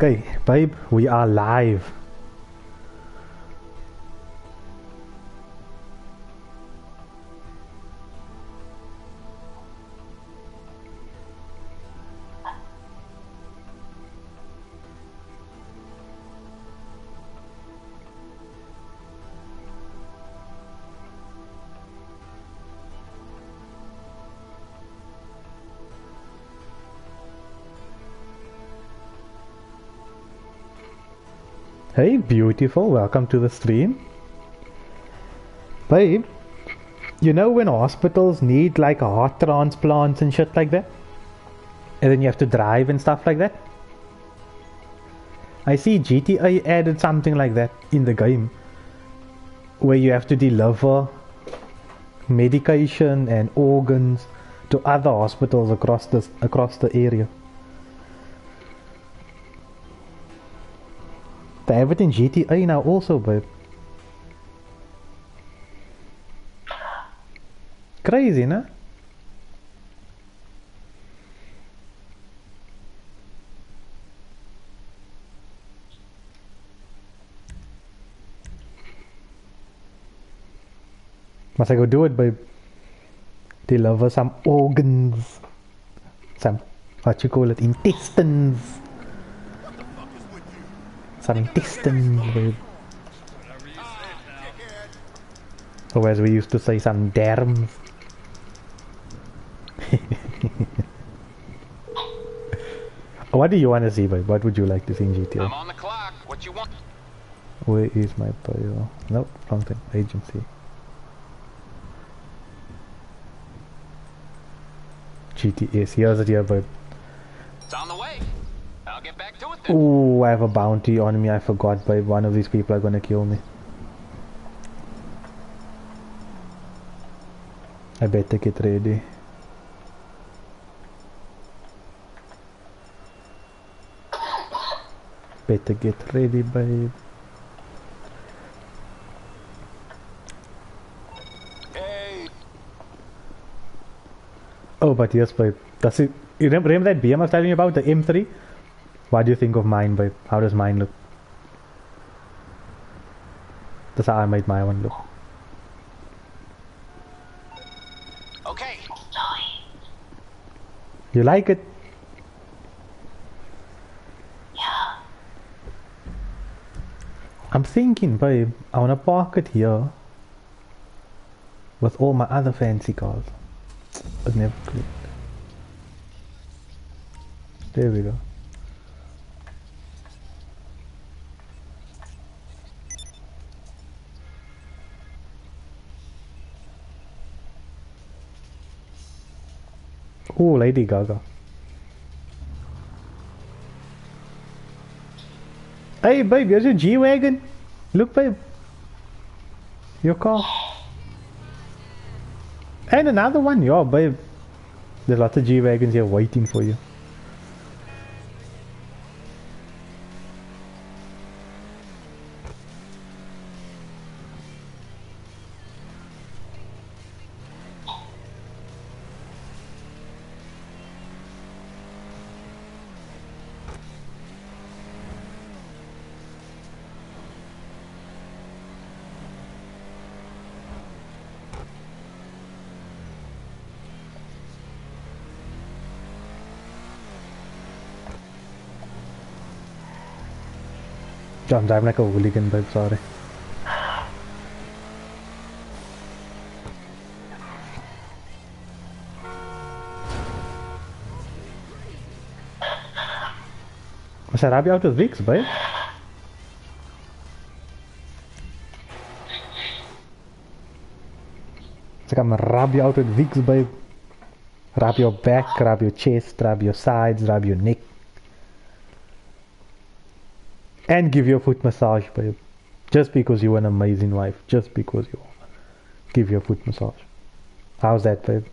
Okay, babe, we are live. Hey, beautiful, welcome to the stream. Babe, you know when hospitals need like heart transplants and shit like that? And then you have to drive and stuff like that? I see GTA added something like that in the game. Where you have to deliver medication and organs to other hospitals across the area. They have it in GTA now also, babe. Crazy, no? Must I go do it, babe? Deliver some organs. Some, what you call it, intestines. Some intestines, babe. Or as we used to say, some derms. What do you want to see, babe? What would you like to see in GTA? I'm on the clock. What you want? Where is my bio? Nope, wrong thing. Agency. GTS. Here's it here, babe. It's on the way. I'll get back to it then. Oh, I have a bounty on me. I forgot, babe. One of these people are gonna kill me. I better get ready. Better get ready, babe. Hey. Oh, but yes, babe. Does it? You remember that BM I was telling you about, the M3? What do you think of mine, babe? How does mine look? That's how I made my one look. Okay. You like it? Yeah. I'm thinking, babe, I wanna park it here with all my other fancy cars. It never clicked. There we go. Oh, Lady Gaga. Hey, babe, here's your G-Wagon. Look, babe. Your car. And another one. Yeah, babe. There's lots of G-Wagons here waiting for you. I'm driving like a hooligan, babe, sorry. Must I rub you out with Vicks, babe? It's like I'm gonna rub you out with Vicks, babe. Rub your back, rub your chest, rub your sides, rub your neck. And give you a foot massage, babe. Just because you're an amazing wife. Just because you are. Give you a foot massage. How's that, babe?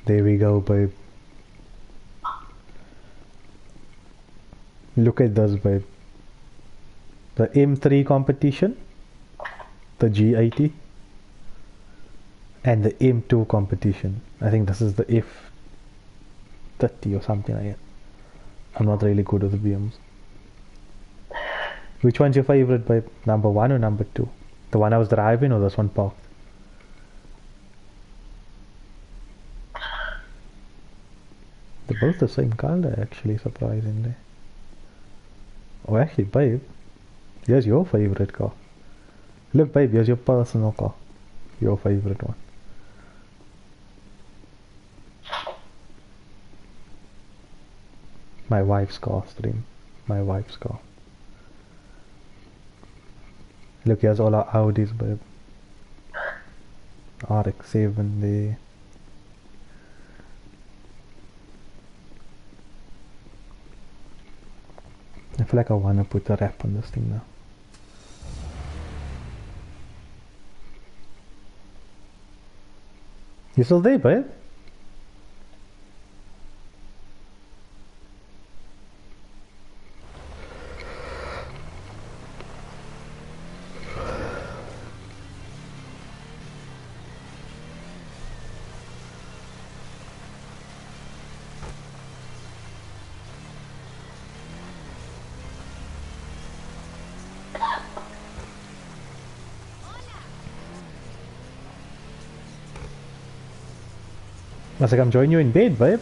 There we go, babe. Look at this, babe. The M3 competition, the G80, and the M2 competition. I think this is the F30 or something like that. I'm not really good with the BMs. Which one's your favorite, babe? Number 1 or number 2? The one I was driving or this one parked? They're both the same color, actually, surprisingly. Oh, actually, babe, here's your favorite car. Look, babe, here's your personal car. Your favorite one. My wife's car, stream. My wife's car. Look, here's all our Audis, babe. RX-7 there. I feel like I want to put a wrap on this thing now. You still there, babe? I was like, I'm joining you in bed, babe.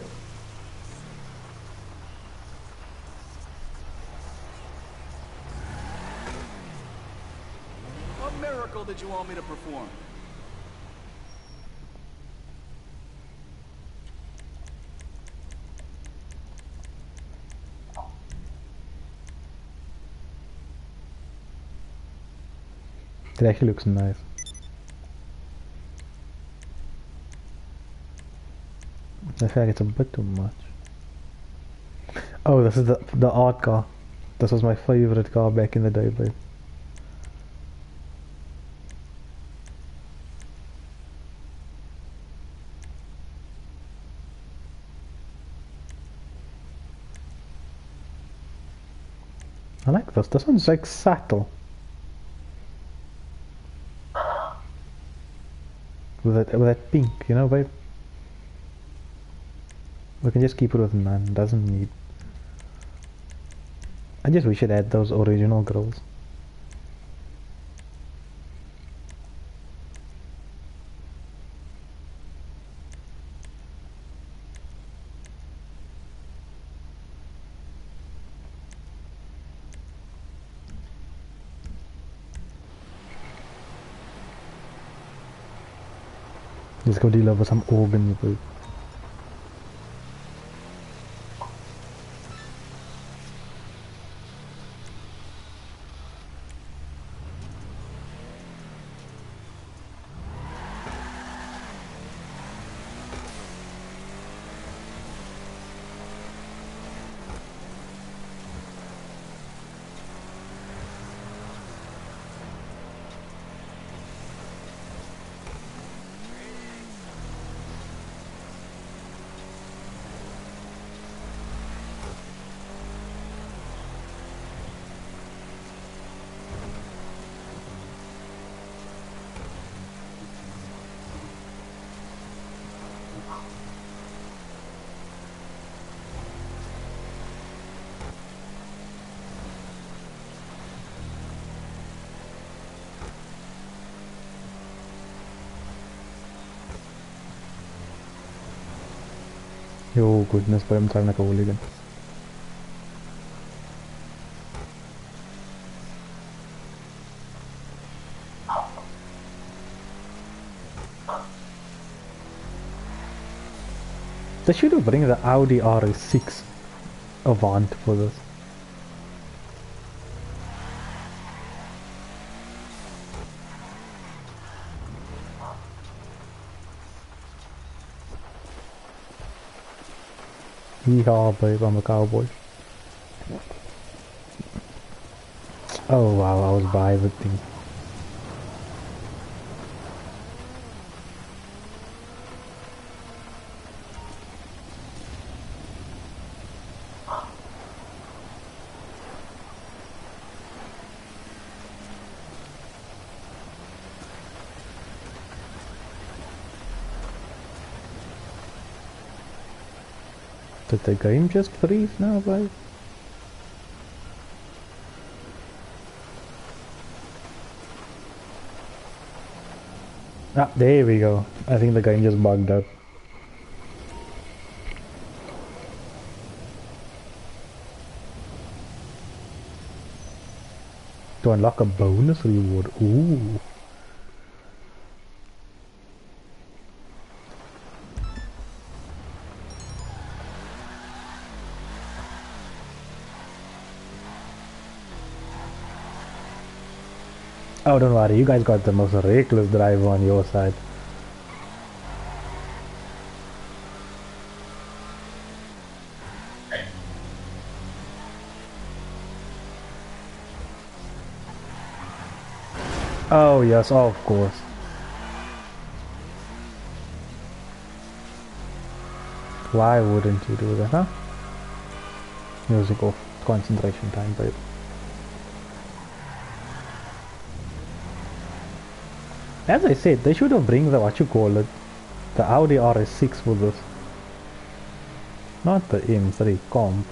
What miracle did you want me to perform? It actually looks nice. I feel like it's a bit too much. Oh, this is the art car. This was my favorite car back in the day, babe. I like this. This one's like subtle. With that pink, you know, babe. We can just keep it with none. Doesn't need. I just wish it had those original grills. Just go deal over some organs, babe. Oh goodness, but I'm sounding like a hooligan. They should have bring the Audi RS6 Avant for this. Yeehaw, babe, I'm a cowboy. Oh wow, I was by everything. Did the game just freeze now, babe? Ah, there we go. I think the game just bugged out. To unlock a bonus reward. Ooh. Oh, don't worry, you guys got the most reckless driver on your side. Oh yes, of course. Why wouldn't you do that, huh? Music off, concentration time, babe. As I said, they should have bring the what you call it, the Audi RS6 for this. Not the M3 comp.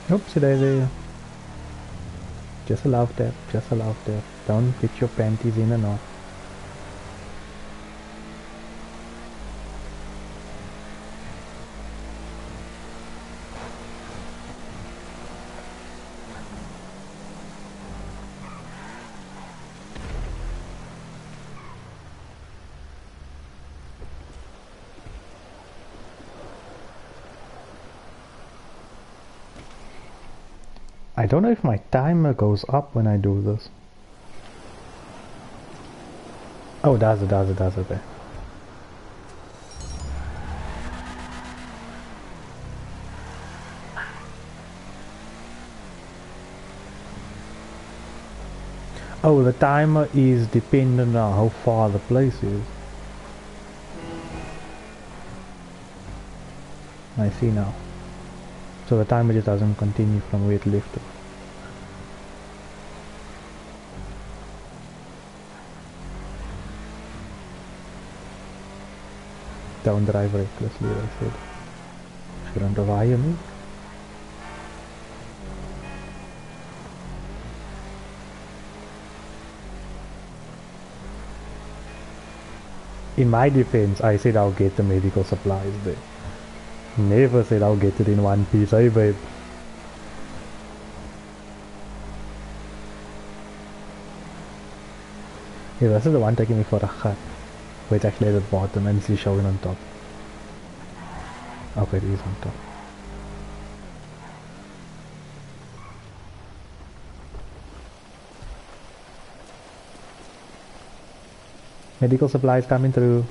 Oopsie daisy. Just a love tap, just a love tap. Don't get your panties in a knot. I don't know if my timer goes up when I do this. Oh, does it, okay. Oh, the timer is dependent on how far the place is. I see now. So the timer just doesn't continue from where it left off. Don't drive recklessly, I said. Shouldn't have hired me. In my defense, I said I'll get the medical supplies there. Never said I'll get it in one piece, hey babe. Yeah, this is the one taking me for a cut. Wait, actually at the bottom and it's showing on top. Okay, it is on top. Medical supplies coming through.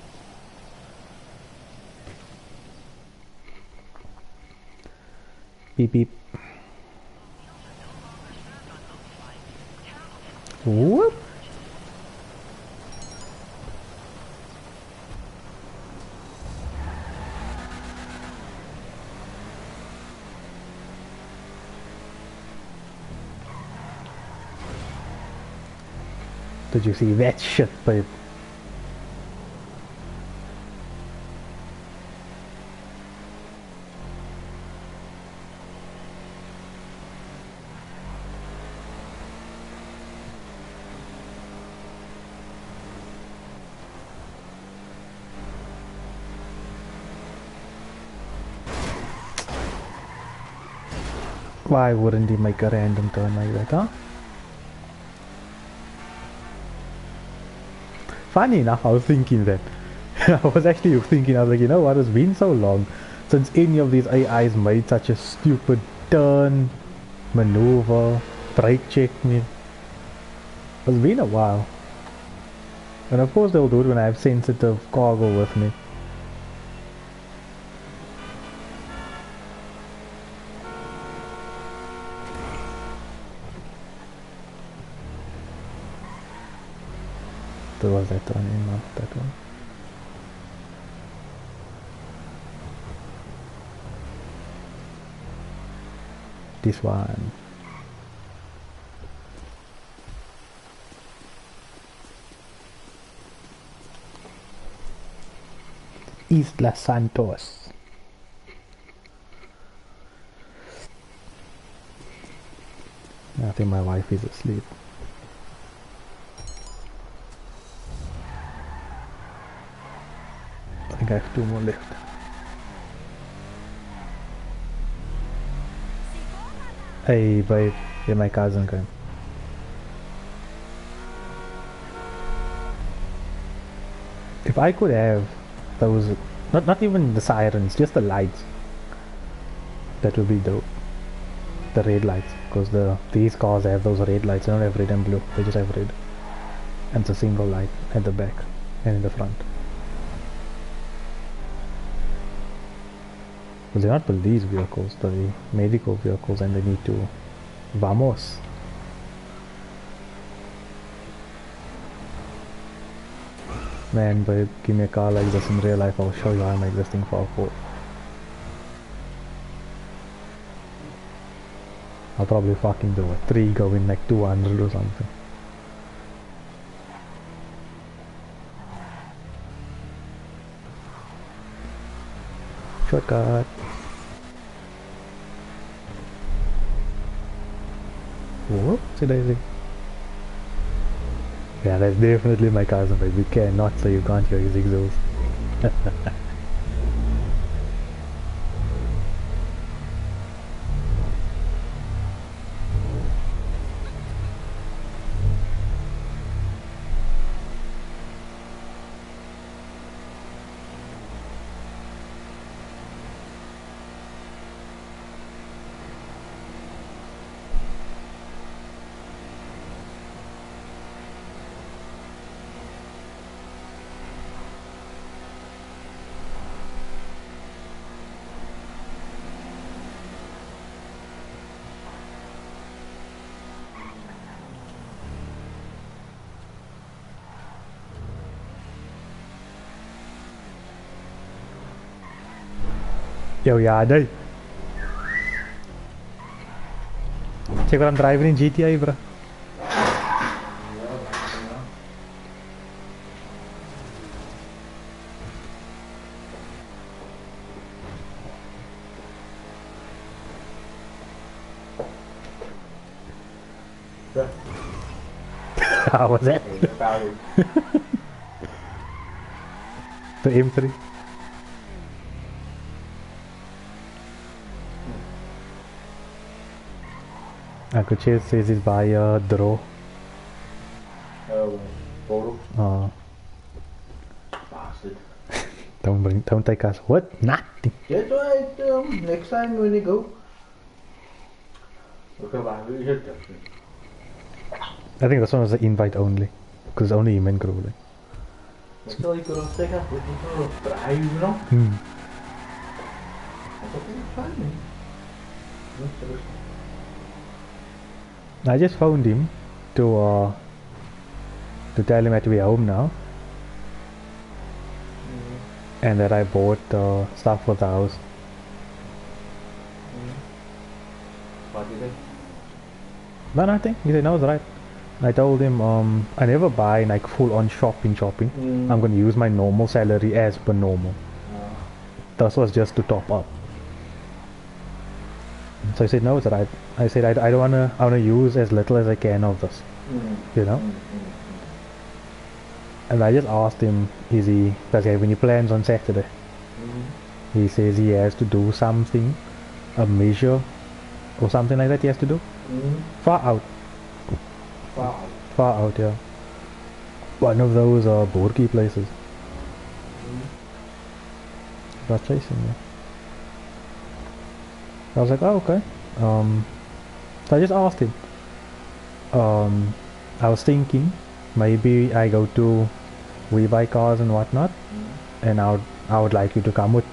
Beep beep. Whoop. Did you see that shit, babe? Why wouldn't he make a random turn like that, huh? Funny enough, I was thinking that. I was actually thinking, I was like, you know what, it's been so long since any of these AIs made such a stupid turn, maneuver, brake check me. It's been a while. And of course they'll do it when I have sensitive cargo with me. There was that one, not that one. This one. Isla Santos. I think my wife is asleep. I think I have 2 more left. Hey babe, yeah, my cousin came. If I could have those, not even the sirens, just the lights, that would be the red lights, because these cars have those red lights. They don't have red and blue, they just have red, and it's a single light at the back and in the front. But they're not police vehicles, they're medical vehicles, and they need to vamos. Man, babe, give me a car like this in real life, I'll show you how I make this thing fall apart. I'll probably fucking do it. 3 going like 200 or something. Shortcut. Whoopsie daisy. Yeah, that's definitely my cousin, but we cannot, so you can't hear his exhaust. Yo, yeah, dude. Check what I'm driving in GTA, bro. How was that? The M3. Akuche says he's by Dro. Photo. Bastard. Don't take us. What? Nothing. That's right. Next time when you go. Okay, bye. I think this one was an invite only, because only him and Crowley. That's all you could have taken up with you to drive, you know? That's okay, fine, man. I just found him to tell him I had to be home now, and that I bought stuff for the house. What did they? No, nothing. He said no, it's right. I told him I never buy like full on shopping. I'm gonna use my normal salary as per normal. This was just to top up. So I said no, it's right. I said I don't wanna. I wanna use as little as I can of this, you know. And I just asked him, does he have any plans on Saturday? He says he has to do something, a measure, or something like that. He has to do far out. Far out, yeah. One of those Borky places. I was chasing me. I was like, oh, okay. So I just asked him, I was thinking maybe I go to We Buy Cars and whatnot, and I would like you to come with,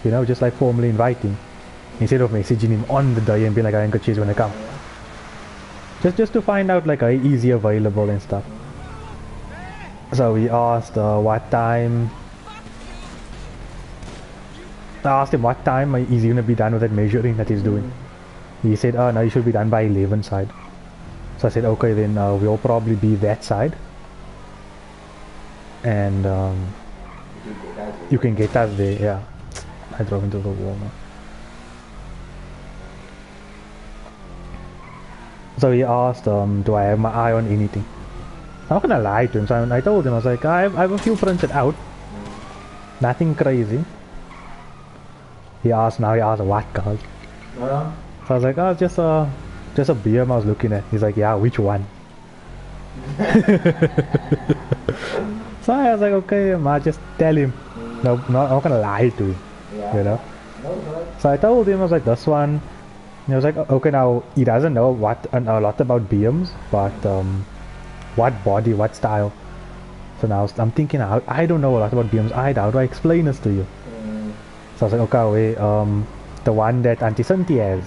you know, just like formally inviting instead of messaging him on the day and being like, I ain't got cheese when I come. Just to find out like is he available and stuff. So we asked what time. I asked him what time is he gonna be done with that measuring that he's doing. He said, oh no, you should be done by 11 side. So I said, okay, then we'll probably be that side. And you can get us there, yeah. I drove into the wall now. So he asked, do I have my eye on anything? I'm not gonna lie to him, so I told him, I was like, I have a few printed out. Nothing crazy. He asked what cars? So I was like, oh, just a BM I was looking at. He's like, yeah, which one? So I was like, okay, I'll just tell him. No, I'm not gonna lie to him, you know? So I told him, I was like, this one. And he was like, okay, now he doesn't know a lot about BMs, but what body, what style. So now I'm thinking, I don't know a lot about BMs either. How do I explain this to you? So I was like, okay, the one that Antisanti has,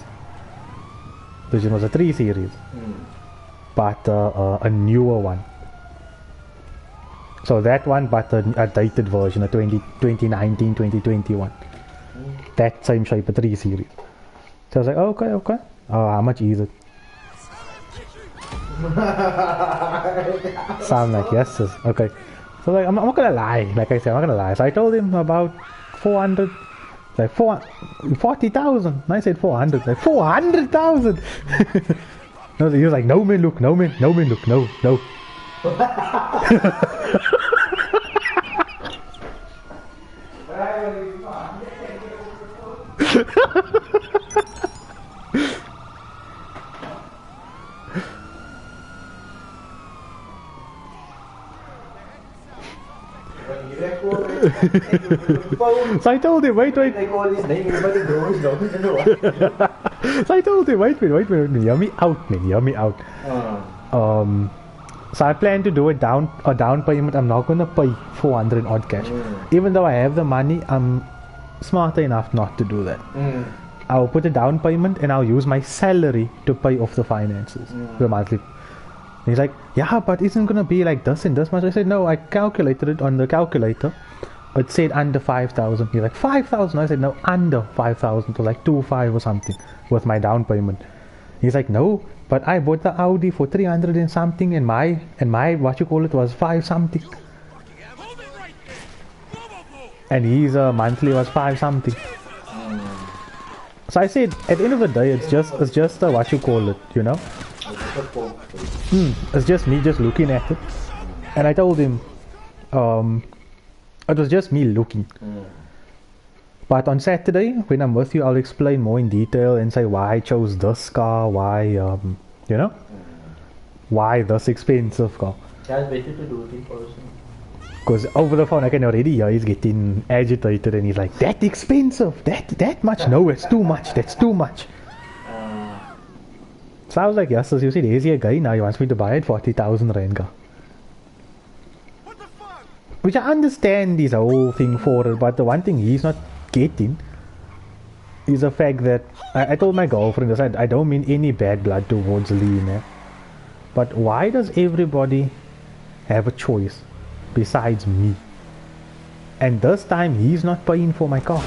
which was a 3 series, but a newer one. So that one, but a dated version, a 2019, 2021. That same shape, a 3 series. So I was like, oh, okay. Oh, how much is it? So I'm like, yes, sis. Okay. So like, I'm not gonna lie. Like I said, I'm not gonna lie. So I told him about 400. Like 40,000. I said 400. Like 400,000. No, he was like, no man, look, no. So I told him, wait. So I told him, wait, hear me out. So I plan to do a down payment. I'm not gonna pay 400 odd cash. Even though I have the money, I'm smarter enough not to do that. I'll put a down payment and I'll use my salary to pay off the finances, the monthly. And he's like, yeah, but isn't gonna be like this and this much? I said, no, I calculated it on the calculator. It said under 5,000. He's like, 5,000? I said, no, under 5,000, to like 2.5 or something with my down payment. He's like, no, but I bought the Audi for 300 and something, and my what you call it was 5 something. And his monthly was 5 something. So I said, at the end of the day, it's just what you call it, you know. It's just me just looking at it, and I told him, it was just me looking. But on Saturday, when I'm with you, I'll explain more in detail and say why I chose this car, why, you know, why this expensive car. Yeah, it's better to do it in person. Because over the phone, I can already hear he's getting agitated and he's like, that expensive, that much, no, it's too much, that's too much. So I was like, yes, as you said, here's a guy, now he wants me to buy it 40,000 rand car. Which I understand this whole thing for it, but the one thing he's not getting is the fact that I told my girlfriend this, I don't mean any bad blood towards Lee, man. But why does everybody have a choice besides me? And this time he's not paying for my car.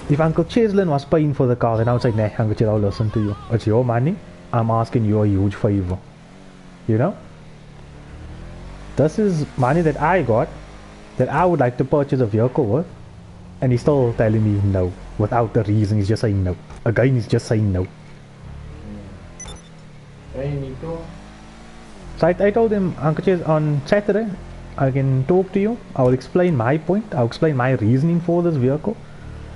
If Uncle Cheslin was paying for the car, then I would say, nah, Uncle Ches, I'll listen to you. It's your money. I'm asking you a huge favor. You know? This is money that I got that I would like to purchase a vehicle with, and he's still telling me no without a reason. He's just saying no. Again, he's just saying no. So I told him, Uncle Ches, on Saturday I can talk to you. I will explain my point. I'll explain my reasoning for this vehicle.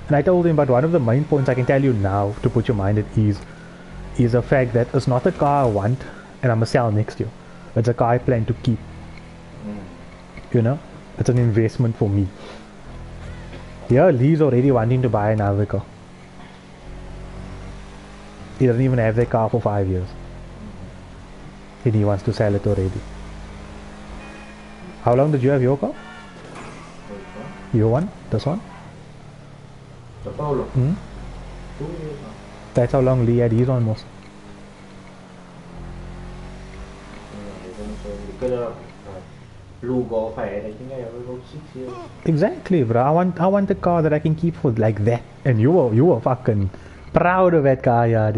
And I told him, but one of the main points I can tell you now to put your mind at ease is the fact that it's not a car I want and I'm gonna sell next year. It's a car I plan to keep. You know? It's an investment for me. Yeah, Lee's already wanting to buy another car. He doesn't even have that car for 5 years. and he wants to sell it already. How long did you have your car? Your one? This one? The Polo. Hmm? 2 years now. That's how long Lee had his almost. You could have blue Golf I had, I think I have about 6 years. Exactly, bro. I want a car that I can keep for like that. And you were fucking proud of that car, yeah.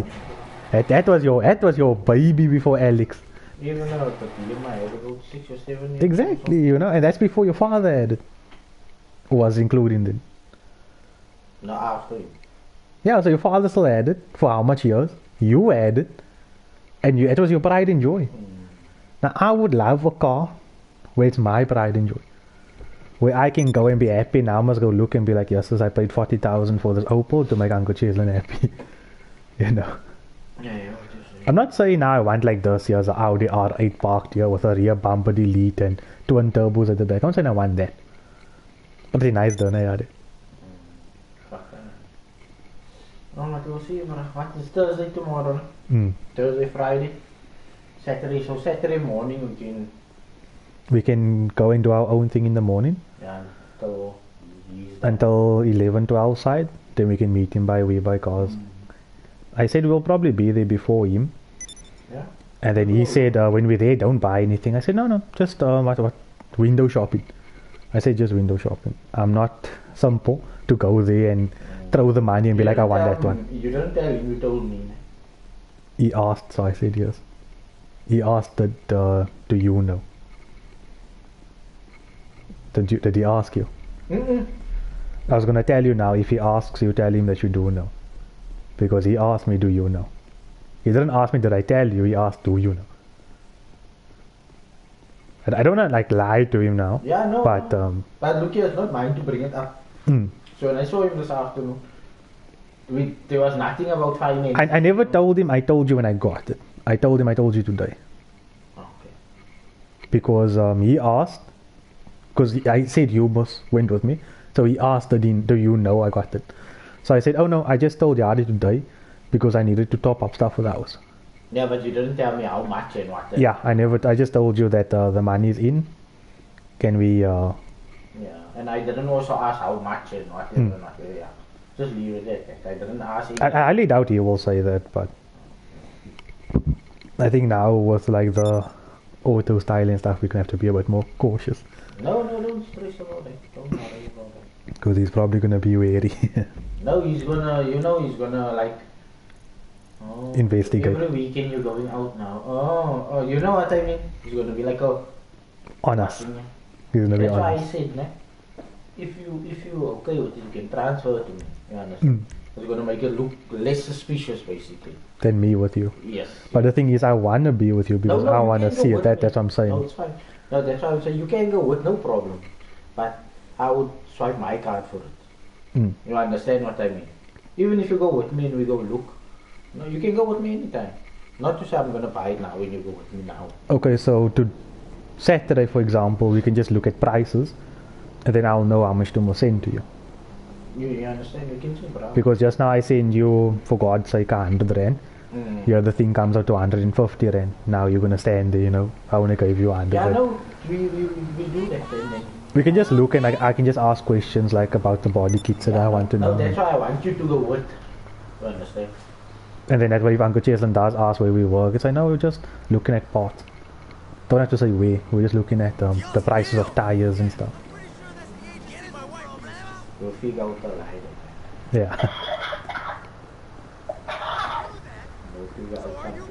That was your baby before Alex. Even though the BM I had about 6 or 7 years. Exactly, you know, and that's before your father had it. Was including it. No, after him. Yeah, so your father still had it for how much years? You had it, and it was your pride and joy. Now I would love a car where it's my pride and joy, where I can go and be happy. Now I must go look and be like, yes, I paid 40,000 for this Opel to make Uncle Cheslin happy. You know. Yeah. I'm not saying now I want like this. Here's an Audi R8 parked here with a rear bumper delete and twin turbos at the back. I'm not saying I want that. But it's nice though, yaar. No, but we'll see, bro. What is Thursday tomorrow? Mm. Thursday, Friday, Saturday. So Saturday morning We can go and do our own thing in the morning until 11 to our side. Then we can meet him by way by cars. I said we'll probably be there before him. Yeah. And then he said when we're there, don't buy anything. I said no, just what window shopping. I said just window shopping. I'm not simple to go there and throw the money and be like, I want that one. You didn't tell him, you told me. He asked, so I said yes. He asked that, do you know? Did he ask you? I was going to tell you now, if he asks you, tell him that you do know. Because he asked me, do you know? He didn't ask me, did I tell you? He asked, do you know? And I don't want to like lie to him now. Yeah, no. But, but look here, it's not mine to bring it up. So when I saw him this afternoon, there was nothing about finance. I never told him, I told you when I got it. I told him, I told you today. Okay. Because he asked, because I said you went with me. So he asked, do you know I got it? So I said, oh no, I just told Yadi today because I needed to top up stuff for the house. Yeah, but you didn't tell me how much and what. Yeah, I just told you that the money is in. Can we... Yeah, and I didn't also ask how much and what. Yeah. Just leave it at that. I didn't ask him. I highly doubt he will say that, but... I think now with like the auto style and stuff, we're going to have to be a bit more cautious. No, don't stress about it. Don't worry about it. Because he's probably going to be wary. No, he's gonna like... Investigate. Every weekend you're going out now. Oh, you know what I mean? He's gonna be like On us. He's going to be That's on why us. I said, ne? If you okay with it, you can transfer it to me. You understand? It's gonna make it look less suspicious, basically. Than me with you. Yes. But the thing is, I want to be with you because I you want to can go see it. with That's me. what I'm saying. No, it's fine. No, that's why I'm saying you can go with no problem. But I would swipe my card for it. You understand what I mean? Even if you go with me and we go look, no, you can go with me anytime. Not to say I'm gonna buy it now when you go with me now. Okay, so to Saturday, for example, we can just look at prices, and then I'll know how much to send to you. You understand? You can say, bro. Because just now I send you, for God's sake, 100 rand. Here the thing comes out to 150 rand. Now you're gonna stand there, you know. I wanna give you 100 Yeah, rand. no, we do that then. We can just look and I can just ask questions like about the body kits that I want to know. No, that's why I want you to go with. You understand? And then that way if Uncle Cheslin does ask where we work, it's like, no, we're just looking at parts. Don't have to say where, we're just looking at the prices of tires and stuff. We'll figure out the lie. Yeah. We'll figure out something.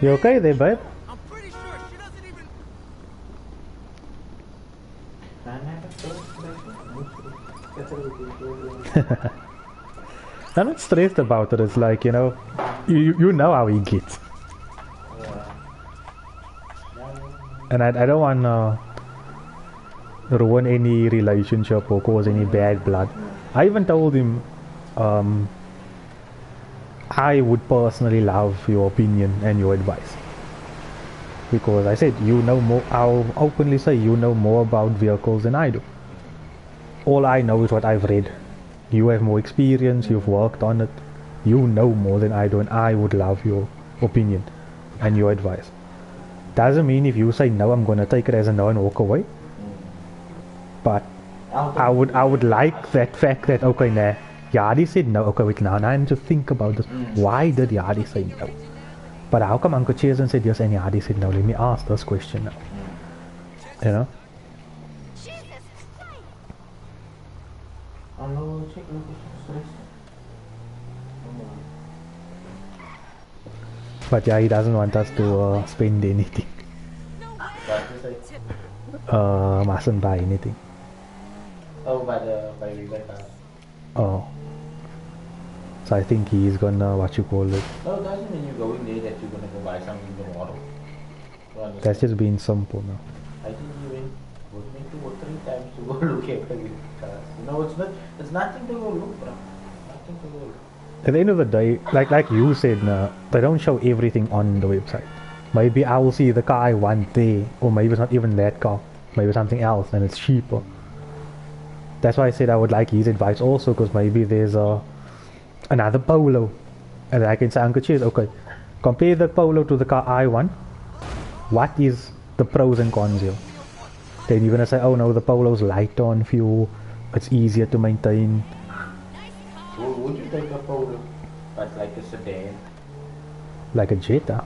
You okay there, babe? I'm pretty sure she doesn't even... I'm not stressed about it. It's like, you know, you know how he gets. And I don't want to ruin any relationship or cause any bad blood. I even told him I would personally love your opinion and your advice. Because I said, you know more, I'll openly say you know more about vehicles than I do. All I know is what I've read. You have more experience, you've worked on it. you know more than I do, and I would love your opinion and your advice. Doesn't mean if you say no, I'm gonna take it as a no and walk away. But I would like that fact that okay, nah, Yadi said no. Okay, wait, now I need to think about this. Why did Yadi say no? But how come Uncle Jason said yes and Yadi said no? Let me ask this question now. You know? But yeah, he doesn't want us to spend anything. Mustn't buy anything. Oh, by Rebecca. Oh. So I think he's gonna, what you call it. No, it doesn't mean you're going there that you're gonna go buy something tomorrow. That's just being simple now. I think you went with me 2 or 3 times to go look at the cars. You know, it's nothing to go look, bro. Nothing to go look. At the end of the day, like you said, they don't show everything on the website. Maybe I will see the car I want there, or maybe it's not even that car. Maybe something else, and it's cheaper. That's why I said I would like his advice also, because maybe there's another Polo, and I can say, Uncle Cheers, okay, compare the Polo to the car I want. What is the pros and cons here? Then you're gonna say, oh no, the Polo's light on fuel, it's easier to maintain. Would you take a Polo, but like a sedan? Like a Jetta.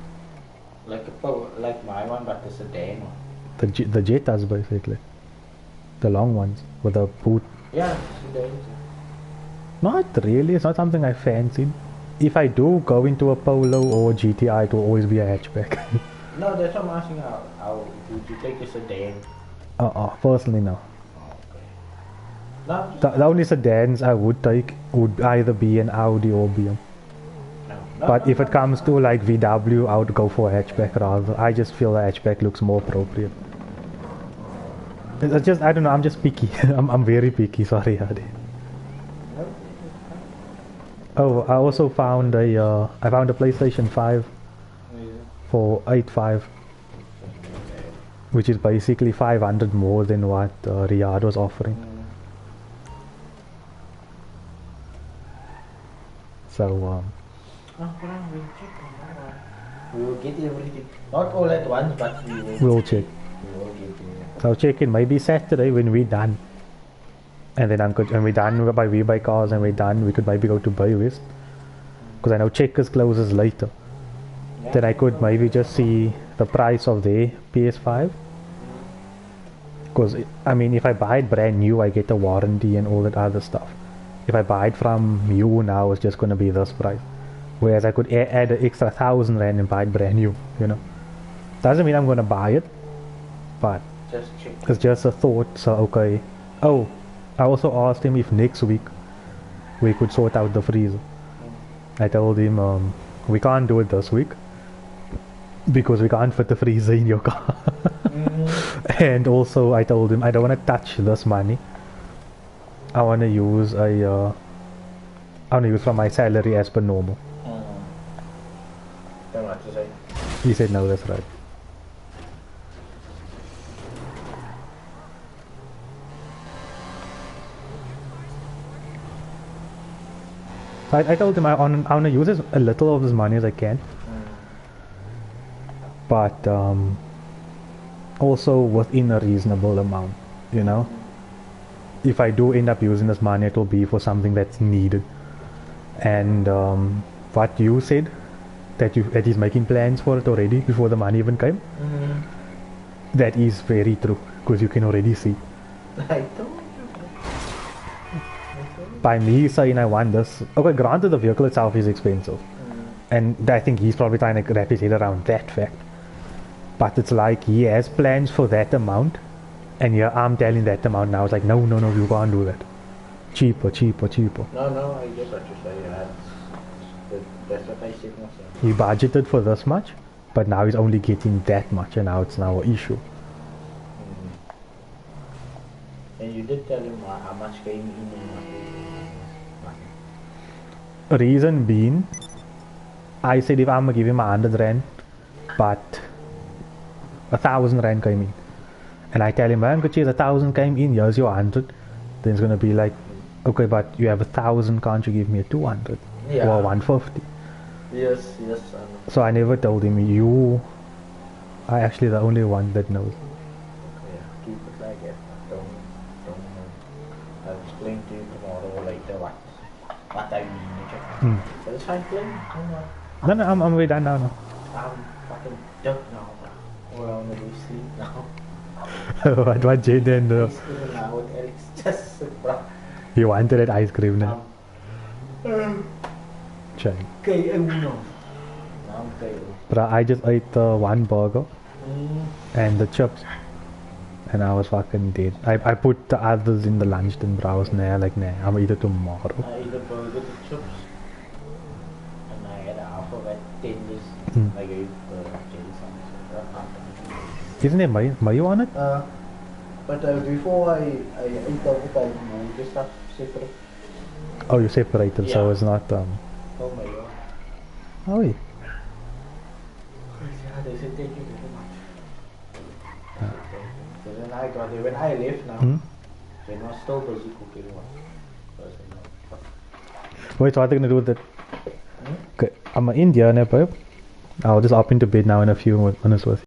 Like a Polo, like my one, but a sedan one. The Jettas basically. The long ones with a boot. Yeah, sedans. Not really, it's not something I fancied. If I do go into a Polo or a GTI, it will always be a hatchback. No, that's what I'm asking how would you take a sedan? Personally no. Okay. No, The only sedans I would take would either be an Audi or BM. But if it comes to like VW, I would go for a hatchback rather. I just feel the hatchback looks more appropriate. It's just, I don't know, I'm just picky. I'm very picky, sorry Hadi. Oh, I also found a PlayStation 5 for 8.5, which is basically 500 more than what Riyadh was offering. So we will get everything. Not all at once, but we'll check. We will get it. So I'll check in maybe Saturday when we're done. And then when we're done by We Buy Cars and we're done, we could maybe go to Bay West. Because I know Checkers closes later. Yeah. Then I could maybe just see the price of their PS5. Because, I mean, if I buy it brand new, I get a warranty and all that other stuff. If I buy it from you now, it's just going to be this price. Whereas I could add an extra 1,000 rand and buy it brand new, you know. Doesn't mean I'm going to buy it, but Just check. it's just a thought. So, okay. Oh, I also asked him if next week we could sort out the freezer. I told him we can't do it this week because we can't fit the freezer in your car. And also I told him I don't want to touch this money. I want to use from my salary as per normal. Don't know what to say. He said no, that's right. So I told him I want to use as little of this money as I can. But also within a reasonable amount, you know. If I do end up using this money, it will be for something that's needed. And what you said, that he's making plans for it already before the money even came, that is very true, because you can already see. I told you. By me saying I want this, okay, granted the vehicle itself is expensive, and I think he's probably trying to wrap his head around that fact. But it's like he has plans for that amount, and yeah, I'm telling that amount now. It's like no, you can't do that. Cheaper. No, I get what you're saying. That's what I said myself. He budgeted for this much, but now he's only getting that much, and now it's now an issue. And you did tell him how much came in and what Reason being, I said if I'm gonna give him 100 rand, but 1,000 rand came in, and I tell him, man, could 1,000 came in, here's your 100. Then it's gonna be like, okay, but you have 1,000, can't you give me a 200? Yeah. Or 150. Yes, I know. So I never told him, you are actually the only one that knows. Yeah, keep it like that. Don't I'll explain to you tomorrow or later what I mean. Okay? But it's fine playing. No, I'm way done now. I'm fucking done now. Or I wanna go sleep now. what Jaden do? Still now with Alex just bro. He wanted that ice cream now. Check. Cây uno. Now I'm cây uno. But I just ate one burger and the chips. And I was fucking dead. I put the others in the lunch then, but I was nah, like nah, I'm eat it tomorrow. I eat a burger with chips. And I had half of it, 10 years. I gave chili sauce. Isn't there mayo on it? But before I ate the I moved the stuff separate. Oh, you separated, so Yeah. it's not Oh my god. Oh, yeah. Yeah, they said thank you very much. So then I got it. When I left now, they were still busy cooking one. Wait, so what are you gonna do with it? Okay, I'm in India, babe. I'll just hop into bed now in a few minutes with you.